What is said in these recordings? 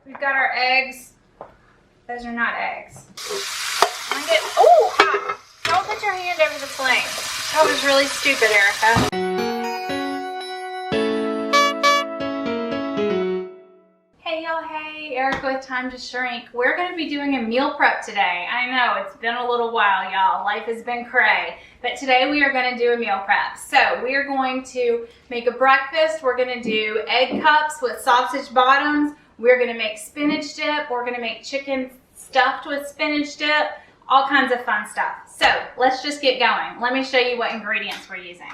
We've got our eggs. Those are not eggs. Oh, hot. Don't put your hand over the flame. That was really stupid, Erica. Hey y'all, hey, Erica with Time to Shrink. We're going to be doing a meal prep today. I know, it's been a little while, y'all. Life has been cray. But today we are going to do a meal prep. So we are going to make a breakfast. We're going to do egg cups with sausage bottoms. We're going to make spinach dip. We're going to make chicken stuffed with spinach dip. All kinds of fun stuff. So let's just get going. Let me show you what ingredients we're using.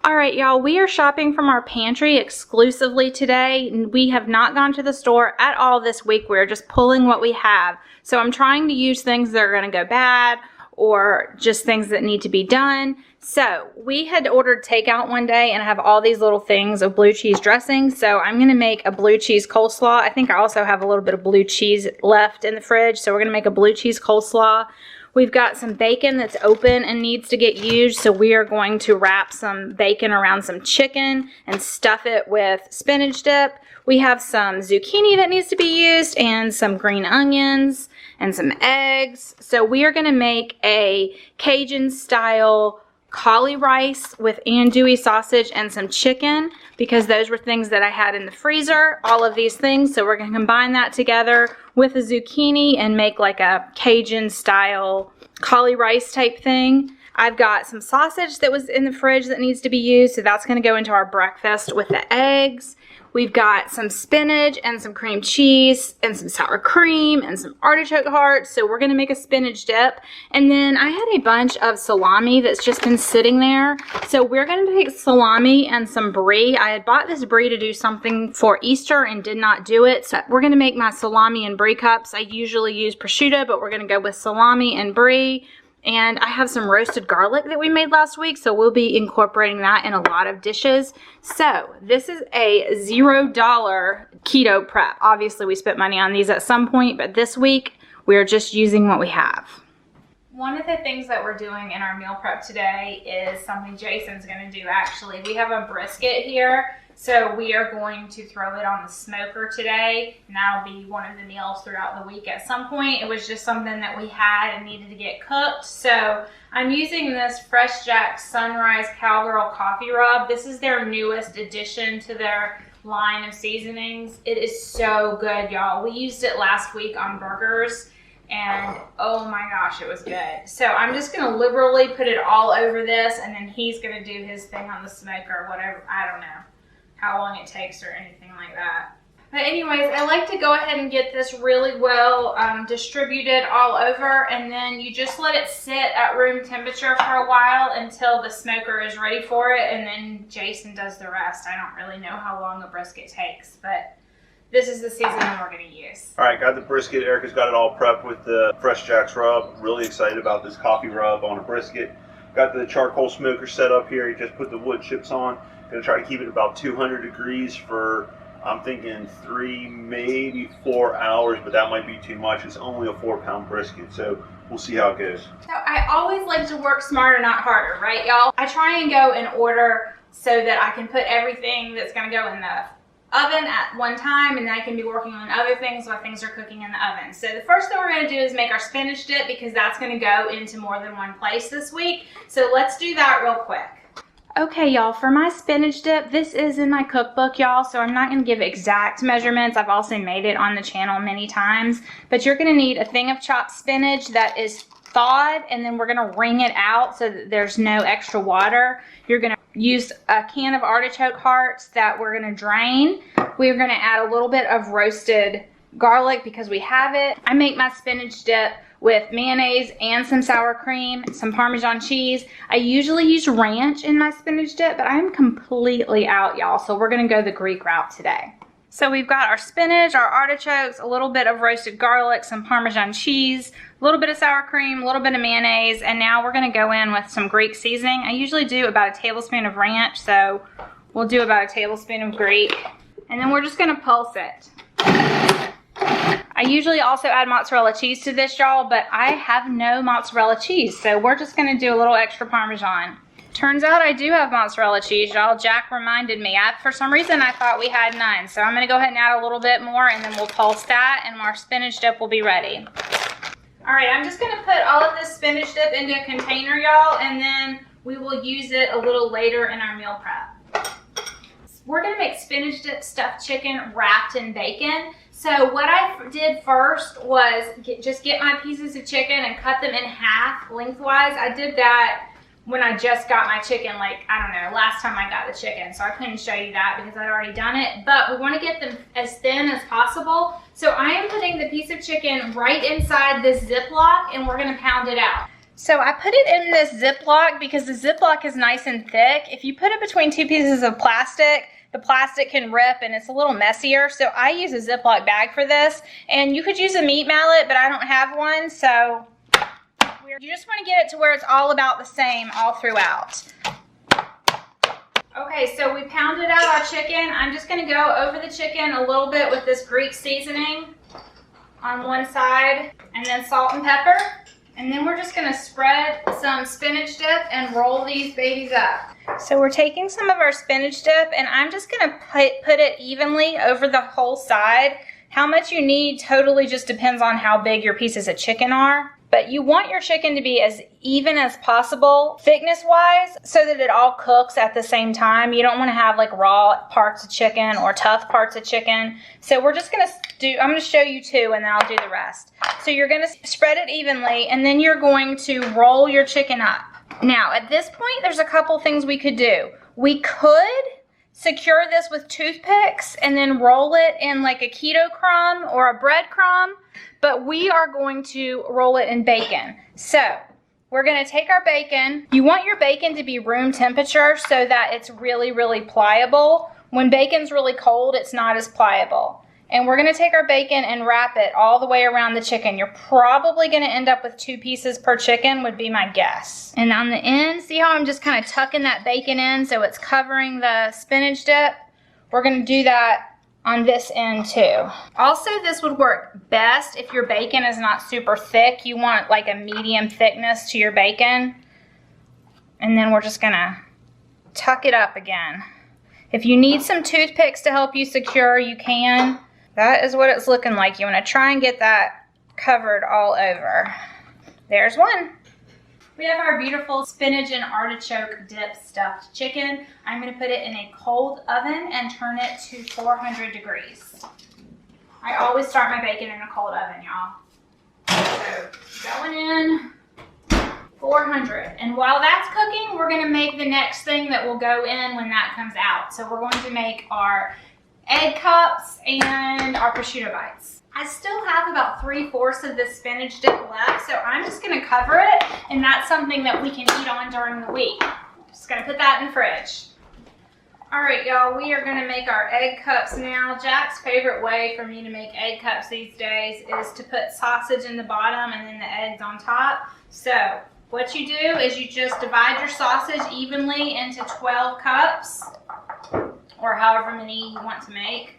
All right, y'all, we are shopping from our pantry exclusively today. We have not gone to the store at all this week. We're just pulling what we have. So I'm trying to use things that are going to go bad or just things that need to be done. So we had ordered takeout one day and have all these little things of blue cheese dressing. So I'm going to make a blue cheese coleslaw. I think I also have a little bit of blue cheese left in the fridge. So we're going to make a blue cheese coleslaw. We've got some bacon that's open and needs to get used, so we are going to wrap some bacon around some chicken and stuff it with spinach dip. We have some zucchini that needs to be used and some green onions and some eggs. So we are going to make a Cajun style cauli rice with andouille sausage and some chicken because those were things that I had in the freezer, all of these things. So we're going to combine that together with a zucchini and make like a Cajun style cauli rice type thing. I've got some sausage that was in the fridge that needs to be used, so that's going to go into our breakfast with the eggs. We've got some spinach and some cream cheese and some sour cream and some artichoke hearts. So we're going to make a spinach dip. And then I had a bunch of salami that's just been sitting there. So we're going to take salami and some brie. I had bought this brie to do something for Easter and did not do it. So we're going to make my salami and brie cups. I usually use prosciutto, but we're going to go with salami and brie. And I have some roasted garlic that we made last week, so we'll be incorporating that in a lot of dishes. So this is a $0 keto prep. Obviously, we spent money on these at some point, but this week we're just using what we have. One of the things that we're doing in our meal prep today is something Jason's going to do actually. We have a brisket here. So we are going to throw it on the smoker today, and that'll be one of the meals throughout the week at some point. It was just something that we had and needed to get cooked. So I'm using this Fresh Jack Sunrise Cowgirl Coffee Rub. This is their newest addition to their line of seasonings. It is so good, y'all. We used it last week on burgers, and oh my gosh, it was good. So I'm just going to liberally put it all over this, and then he's going to do his thing on the smoker, whatever, I don't know how long it takes or anything like that. But anyways, I like to go ahead and get this really well distributed all over, and then you just let it sit at room temperature for a while until the smoker is ready for it, and then Jason does the rest. I don't really know how long a brisket takes, but this is the seasoning we're going to use. All right, got the brisket. Erica's got it all prepped with the Fresh Jack's rub. Really excited about this coffee rub on a brisket. Got the charcoal smoker set up here. You just put the wood chips on. Gonna try to keep it about 200 degrees for, I'm thinking 3, maybe 4 hours, but that might be too much. It's only a 4-pound brisket, so we'll see how it goes. So I always like to work smarter, not harder, right, y'all? I try and go in order so that I can put everything that's gonna go in the oven at one time, and then I can be working on other things while things are cooking in the oven. So the first thing we're going to do is make our spinach dip because that's going to go into more than one place this week. So let's do that real quick. Okay, y'all, for my spinach dip, this is in my cookbook, y'all, so I'm not going to give exact measurements. I've also made it on the channel many times, but you're going to need a thing of chopped spinach that is thawed, and then we're going to wring it out so that there's no extra water. You're going to use a can of artichoke hearts that we're going to drain. We're going to add a little bit of roasted garlic because we have it. I make my spinach dip with mayonnaise and some sour cream, some Parmesan cheese. I usually use ranch in my spinach dip, but I'm completely out, y'all, so we're going to go the Greek route today. So we've got our spinach, our artichokes, a little bit of roasted garlic, some Parmesan cheese, a little bit of sour cream, a little bit of mayonnaise, and now we're going to go in with some Greek seasoning. I usually do about a tablespoon of ranch, so we'll do about a tablespoon of Greek, and then we're just going to pulse it. I usually also add mozzarella cheese to this, y'all, but I have no mozzarella cheese, so we're just going to do a little extra Parmesan. Turns out I do have mozzarella cheese, y'all. Jack reminded me. For some reason, I thought we had none. So I'm gonna go ahead and add a little bit more, and then we'll pulse that, and our spinach dip will be ready. All right, I'm just gonna put all of this spinach dip into a container, y'all, and then we will use it a little later in our meal prep. We're gonna make spinach dip stuffed chicken wrapped in bacon. So what I did first was just get my pieces of chicken and cut them in half lengthwise. I did that when I just got my chicken, like, I don't know, last time I got the chicken. So I couldn't show you that because I'd already done it. But we want to get them as thin as possible. So I am putting the piece of chicken right inside this Ziploc, and we're going to pound it out. So I put it in this Ziploc because the Ziploc is nice and thick. If you put it between two pieces of plastic, the plastic can rip and it's a little messier. So I use a Ziploc bag for this. And you could use a meat mallet, but I don't have one. So you just want to get it to where it's all about the same all throughout. Okay, so we pounded out our chicken. I'm just going to go over the chicken a little bit with this Greek seasoning on one side, and then salt and pepper. And then we're just going to spread some spinach dip and roll these babies up. So we're taking some of our spinach dip, and I'm just going to put it evenly over the whole side. How much you need totally just depends on how big your pieces of chicken are. But you want your chicken to be as even as possible, thickness-wise, so that it all cooks at the same time. You don't want to have like raw parts of chicken or tough parts of chicken. So we're just going to I'm going to show you two, and then I'll do the rest. So you're going to spread it evenly, and then you're going to roll your chicken up. Now, at this point, there's a couple things we could do. We could secure this with toothpicks and then roll it in like a keto crumb or a breadcrumb, but we are going to roll it in bacon. So we're going to take our bacon. You want your bacon to be room temperature so that it's really, really pliable. When bacon's really cold, it's not as pliable. And we're going to take our bacon and wrap it all the way around the chicken. You're probably going to end up with 2 pieces per chicken would be my guess. And on the end, see how I'm just kind of tucking that bacon in so it's covering the spinach dip? We're going to do that on this end too. Also, this would work best if your bacon is not super thick. You want like a medium thickness to your bacon. And then we're just going to tuck it up again. If you need some toothpicks to help you secure, you can. That is what it's looking like. You want to try and get that covered all over. There's one. We have our beautiful spinach and artichoke dip stuffed chicken. I'm going to put it in a cold oven and turn it to 400 degrees. I always start my bacon in a cold oven, y'all. So going in 400. And while that's cooking, we're going to make the next thing that will go in when that comes out. So we're going to make our egg cups and our prosciutto bites. I still have about 3/4 of this spinach dip left, so I'm just going to cover it, and that's something that we can eat on during the week. Just going to put that in the fridge. All right, y'all, we are going to make our egg cups now. Jack's favorite way for me to make egg cups these days is to put sausage in the bottom and then the eggs on top. So what you do is you just divide your sausage evenly into 12 cups, or however many you want to make.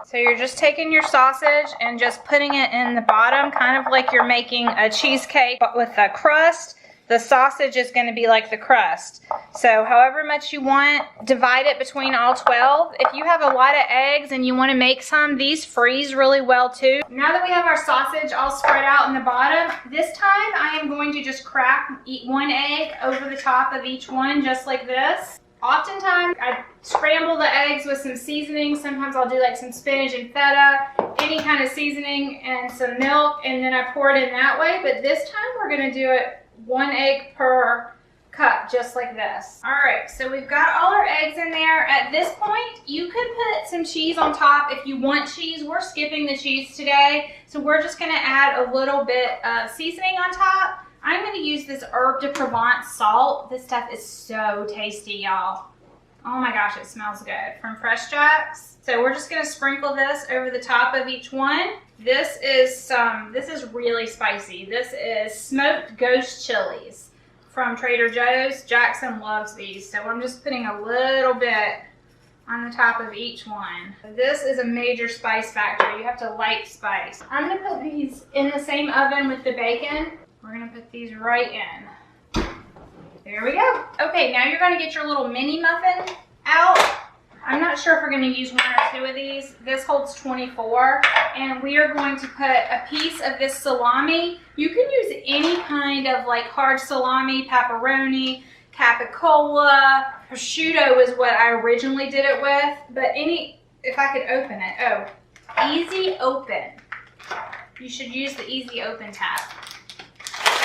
So you're just taking your sausage and just putting it in the bottom, kind of like you're making a cheesecake, but with a crust. The sausage is going to be like the crust. So however much you want, divide it between all 12. If you have a lot of eggs and you want to make some, these freeze really well too. Now that we have our sausage all spread out in the bottom, this time I am going to just crack one egg over the top of each one, just like this. Oftentimes, I scramble the eggs with some seasoning. Sometimes I'll do like some spinach and feta, any kind of seasoning and some milk, and then I pour it in that way. But this time we're going to do it 1 egg per cup, just like this. All right, so we've got all our eggs in there. At this point, you could put some cheese on top if you want cheese. We're skipping the cheese today, so we're just going to add a little bit of seasoning on top. I'm going to use this herb de Provence salt. This stuff is so tasty, y'all. Oh my gosh, it smells good. From Fresh Jack's. So we're just going to sprinkle this over the top of each one. This is really spicy. This is smoked ghost chilies from Trader Joe's. Jackson loves these, so I'm just putting a little bit on the top of each one. This is a major spice factor. You have to like spice. I'm going to put these in the same oven with the bacon. We're going to put these right in. There we go. Okay, now you're gonna get your little mini muffin out. I'm not sure if we're gonna use 1 or 2 of these. This holds 24, and we are going to put a piece of this salami. You can use any kind of like hard salami, pepperoni, capicola, prosciutto is what I originally did it with, but if I could open it, easy open. You should use the easy open tab.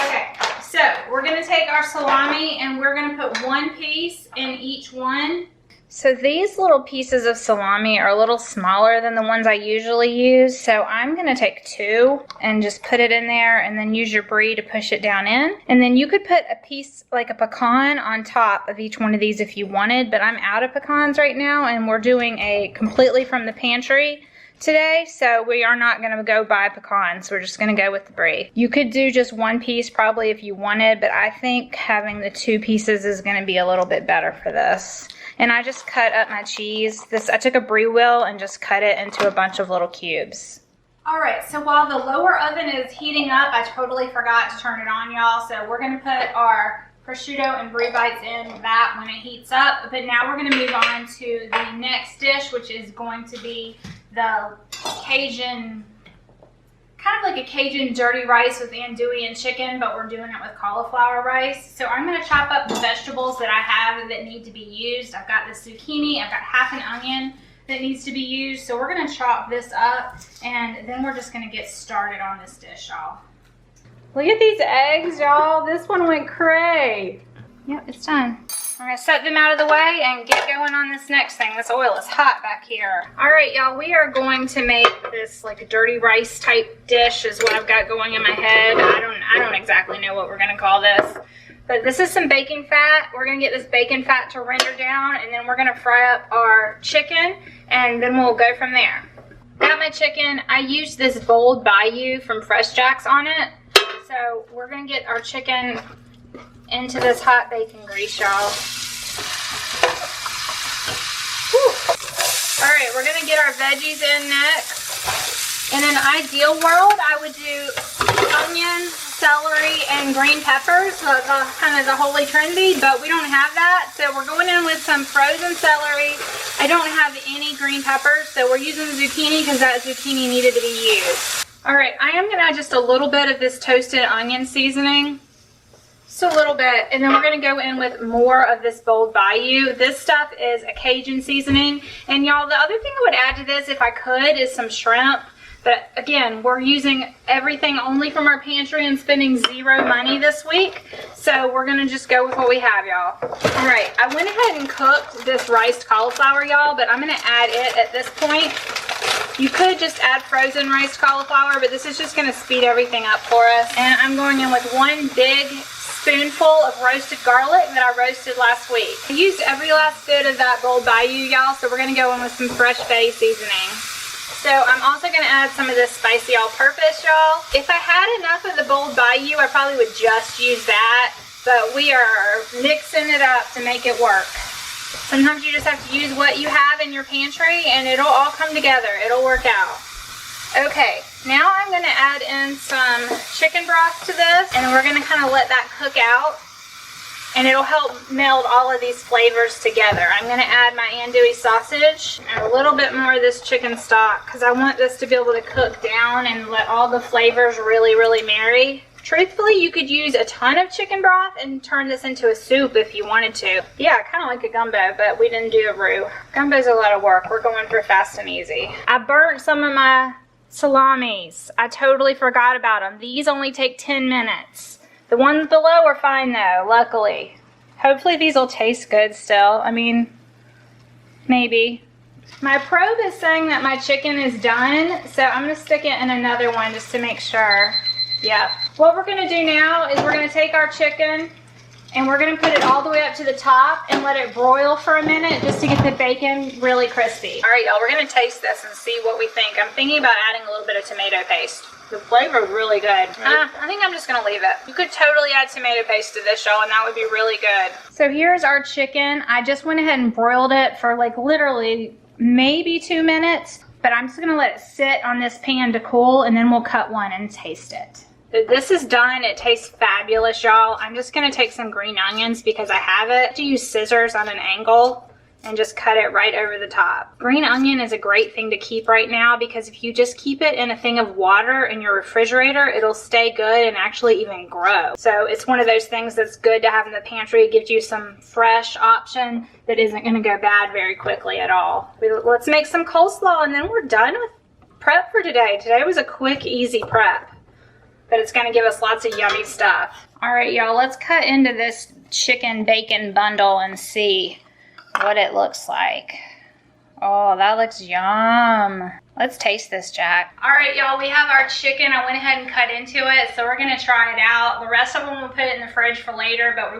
Okay, so we're gonna take our salami and we're gonna put 1 piece in each one. So these little pieces of salami are a little smaller than the ones I usually use, so I'm gonna take 2 and just put it in there and then use your brie to push it down in. And then you could put a piece, like a pecan, on top of each one of these if you wanted, but I'm out of pecans right now and we're doing a completely from the pantry today, so we are not gonna go buy pecans. We're just gonna go with the brie. You could do just 1 piece probably if you wanted, but I think having the 2 pieces is gonna be a little bit better for this. And I just cut up my cheese. I took a brie wheel and just cut it into a bunch of little cubes. All right, so while the lower oven is heating up, I totally forgot to turn it on, y'all. So we're gonna put our prosciutto and brie bites in that when it heats up. But now we're gonna move on to the next dish, which is going to be the Cajun, kind of like a Cajun dirty rice with andouille and chicken, but we're doing it with cauliflower rice. So I'm gonna chop up the vegetables that I have that need to be used. I've got the zucchini, I've got half an onion that needs to be used. So we're gonna chop this up and then we're just gonna get started on this dish, y'all. Look at these eggs, y'all. This one went cray. Yep, it's done. I'm gonna set them out of the way and get going on this next thing. This oil is hot back here. All right, y'all, we are going to make this like a dirty rice type dish is what I've got going in my head. I don't exactly know what we're gonna call this, but this is some bacon fat. We're gonna get this bacon fat to render down and then we're gonna fry up our chicken and then we'll go from there. Got my chicken. I used this Bold Bayou from Fresh Jacks on it. So we're gonna get our chicken into this hot bacon grease, y'all. All right, we're gonna get our veggies in next. In an ideal world, I would do onion, celery, and green peppers, kind of the holy trinity, but we don't have that. So we're going in with some frozen celery. I don't have any green peppers, so we're using zucchini because that zucchini needed to be used. All right, I am gonna add just a little bit of this toasted onion seasoning. Just a little bit, and then we're gonna go in with more of this Bold Bayou. This stuff is a Cajun seasoning. And y'all, the other thing I would add to this if I could is some shrimp. But again, we're using everything only from our pantry and spending 0 money this week. So we're gonna just go with what we have, y'all. All right, I went ahead and cooked this riced cauliflower, y'all, but I'm gonna add it at this point. You could just add frozen riced cauliflower, but this is just gonna speed everything up for us. And I'm going in with 1 big spoonful of roasted garlic that I roasted last week. I used every last bit of that Bold Bayou, y'all, so we're gonna go in with some fresh bay seasoning. So I'm also gonna add some of this spicy all-purpose, y'all. If I had enough of the Bold Bayou, I probably would just use that, but we are mixing it up to make it work. Sometimes you just have to use what you have in your pantry and it'll all come together. It'll work out. Okay, now I'm gonna add in some chicken broth to this and we're gonna kind of let that cook out and it'll help meld all of these flavors together. I'm gonna add my andouille sausage and a little bit more of this chicken stock because I want this to be able to cook down and let all the flavors really marry. Truthfully, you could use a ton of chicken broth and turn this into a soup if you wanted to. Yeah, kind of like a gumbo, but we didn't do a roux. Gumbo's a lot of work. We're going for fast and easy. I burnt some of my salamis. I totally forgot about them. These only take 10 minutes. The ones below are fine though, luckily. Hopefully these will taste good still. I mean, maybe. My probe is saying that my chicken is done, so I'm gonna stick it in another one just to make sure. Yeah. What we're gonna do now is we're gonna take our chicken and we're gonna put it all the way up to the top and let it broil for a minute just to get the bacon really crispy. All right, y'all, we're gonna taste this and see what we think. I'm thinking about adding a little bit of tomato paste. The flavor is really good. I think I'm just gonna leave it. You could totally add tomato paste to this, y'all, and that would be really good. So here's our chicken. I just went ahead and broiled it for like literally maybe 2 minutes, but I'm just gonna let it sit on this pan to cool and then we'll cut one and taste it. This is done. It tastes fabulous, y'all. I'm just gonna take some green onions because I have it. To use scissors on an angle and just cut it right over the top. Green onion is a great thing to keep right now because if you just keep it in a thing of water in your refrigerator, it'll stay good and actually even grow. So it's one of those things that's good to have in the pantry. It gives you some fresh option that isn't gonna go bad very quickly at all. Let's make some coleslaw and then we're done with prep for today. Today was a quick, easy prep, but it's gonna give us lots of yummy stuff. All right, y'all, let's cut into this chicken bacon bundle and see what it looks like. Oh, that looks yum. Let's taste this, Jack. All right, y'all, we have our chicken. I went ahead and cut into it, so we're gonna try it out. The rest of them we'll put it in the fridge for later, but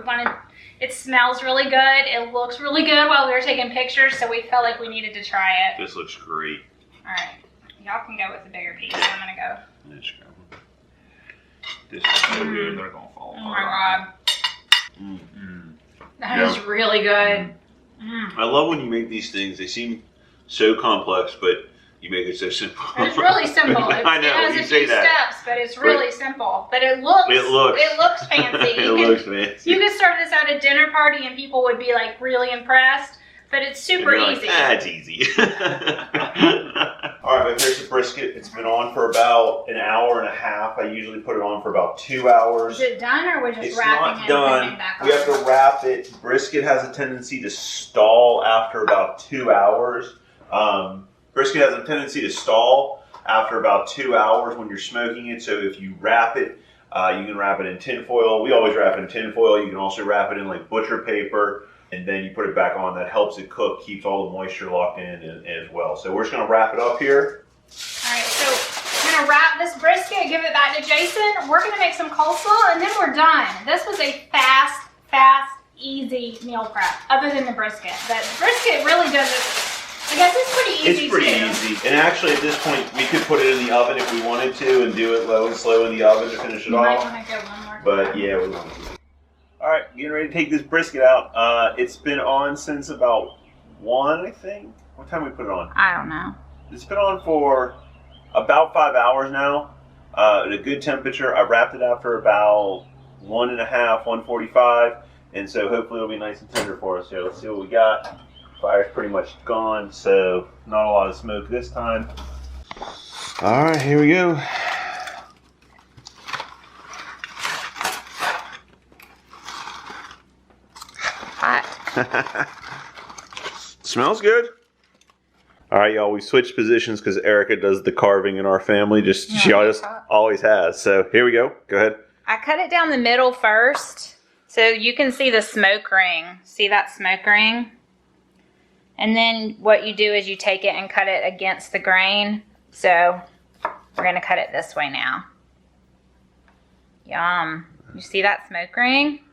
it smells really good. It looks really good while we were taking pictures, so we felt like we needed to try it. This looks great. All right, y'all can go with the bigger piece. I'm gonna go. Let's go. This is so good, they're gonna fall apart. Oh my God. That is really good. I love when you make these things. They seem so complex, but you make it so simple. It's really simple. I know, it has you a say few that. steps, but it's really simple. But it looks fancy. It looks fancy. You could serve this at a dinner party and people would be like really impressed, but it's super easy. It's easy. All right, but here's the brisket. It's been on for about an hour and a half. I usually put it on for about 2 hours. Is it done or we're just it's wrapping not it done. and putting it back on? We have to wrap it. Brisket has a tendency to stall after about 2 hours. Brisket has a tendency to stall after about 2 hours when you're smoking it. So if you wrap it, you can wrap it in tin foil. We always wrap it in tin foil. You can also wrap it in like butcher paper, and then you put it back on. That helps it cook, keeps all the moisture locked in as well. So we're just gonna wrap it up here. All right, so I'm gonna wrap this brisket, give it back to Jason. We're gonna make some coleslaw and then we're done. This was a fast, easy meal prep, other than the brisket. But brisket really doesn't, I guess it's pretty easy. It's pretty easy. And actually at this point, we could put it in the oven if we wanted to and do it low and slow in the oven to finish it off. Might wanna go one more but yeah, we want to. All right, getting ready to take this brisket out. It's been on since about 1, I think. What time we put it on? I don't know. It's been on for about 5 hours now, at a good temperature. I wrapped it after about 1:30, 1:45, and so hopefully it'll be nice and tender for us here. Let's see what we got. Fire's pretty much gone, so not a lot of smoke this time. All right, here we go. Hot. Smells good. All right, y'all, we switched positions because Erica does the carving in our family. She just always has. So here we go. Go ahead. I cut it down the middle first so you can see the smoke ring. See that smoke ring? And then what you do is you take it and cut it against the grain. So we're going to cut it this way now. Yum. You see that smoke ring?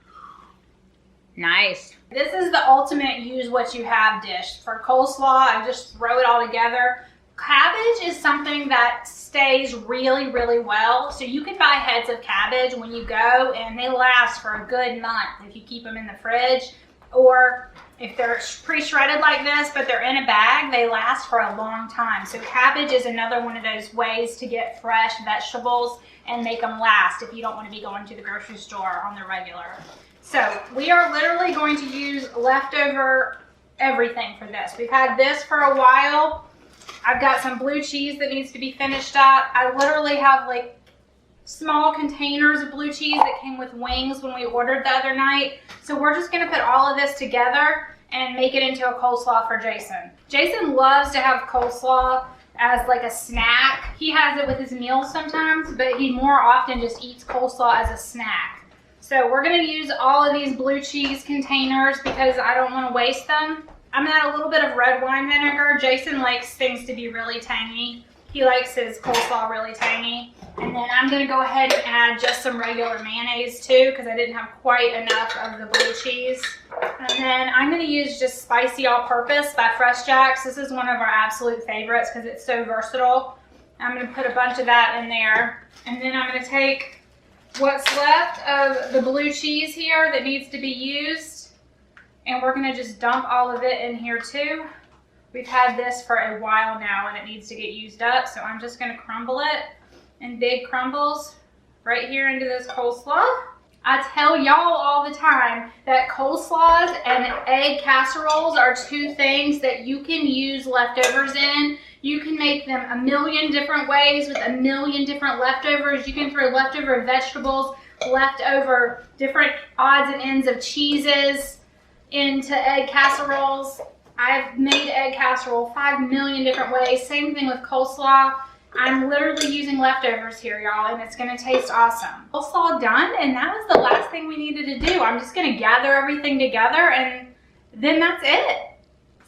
Nice. This is the ultimate use what you have dish. For coleslaw, I just throw it all together. Cabbage is something that stays really, really well. So you can buy heads of cabbage when you go and they last for a good month if you keep them in the fridge. Or if they're pre-shredded like this, but they're in a bag, they last for a long time. So cabbage is another one of those ways to get fresh vegetables and make them last if you don't want to be going to the grocery store on the regular. So we are literally going to use leftover everything for this. We've had this for a while. I've got some blue cheese that needs to be finished up. I literally have like small containers of blue cheese that came with wings when we ordered the other night. So we're just gonna put all of this together and make it into a coleslaw for Jason. Jason loves to have coleslaw as like a snack. He has it with his meals sometimes, but he more often just eats coleslaw as a snack. So we're gonna use all of these blue cheese containers because I don't wanna waste them. I'm gonna add a little bit of red wine vinegar. Jason likes things to be really tangy. He likes his coleslaw really tangy. And then I'm gonna go ahead and add just some regular mayonnaise too because I didn't have quite enough of the blue cheese. And then I'm gonna use just Spicy All-Purpose by Fresh Jacks. This is one of our absolute favorites because it's so versatile. I'm gonna put a bunch of that in there. And then I'm gonna take what's left of the blue cheese here that needs to be used, and we're gonna just dump all of it in here too. We've had this for a while now and it needs to get used up, so I'm just gonna crumble it in big crumbles right here into this coleslaw. I tell y'all all the time that coleslaws and egg casseroles are two things that you can use leftovers in. You can make them a million different ways with a million different leftovers. You can throw leftover vegetables, leftover different odds and ends of cheeses into egg casseroles. I've made egg casserole 5 million different ways. Same thing with coleslaw. I'm literally using leftovers here, y'all, and it's gonna taste awesome. Coleslaw done, and that was the last thing we needed to do. I'm just gonna gather everything together, and then that's it.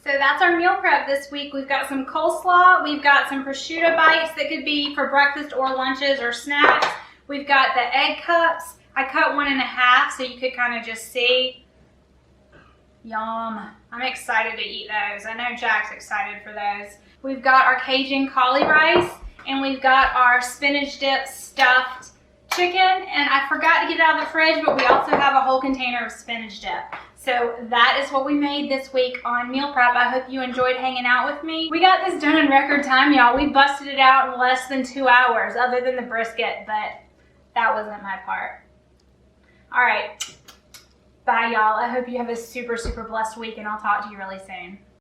So that's our meal prep this week. We've got some coleslaw, we've got some prosciutto bites that could be for breakfast or lunches or snacks. We've got the egg cups. I cut 1 1/2 so you could kind of just see. Yum. I'm excited to eat those. I know Jack's excited for those. We've got our Cajun cauli rice, and we've got our spinach dip stuffed chicken, and I forgot to get it out of the fridge, but we also have a whole container of spinach dip. So that is what we made this week on meal prep. I hope you enjoyed hanging out with me. We got this done in record time, y'all. We busted it out in less than 2 hours, other than the brisket, but that wasn't my part. All right, bye y'all. I hope you have a super, super blessed week, and I'll talk to you really soon.